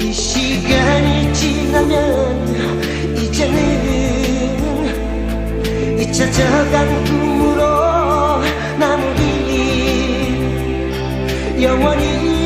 이 시간이 지나면 이제는 잊혀져간 꿈으로 마무리 영원히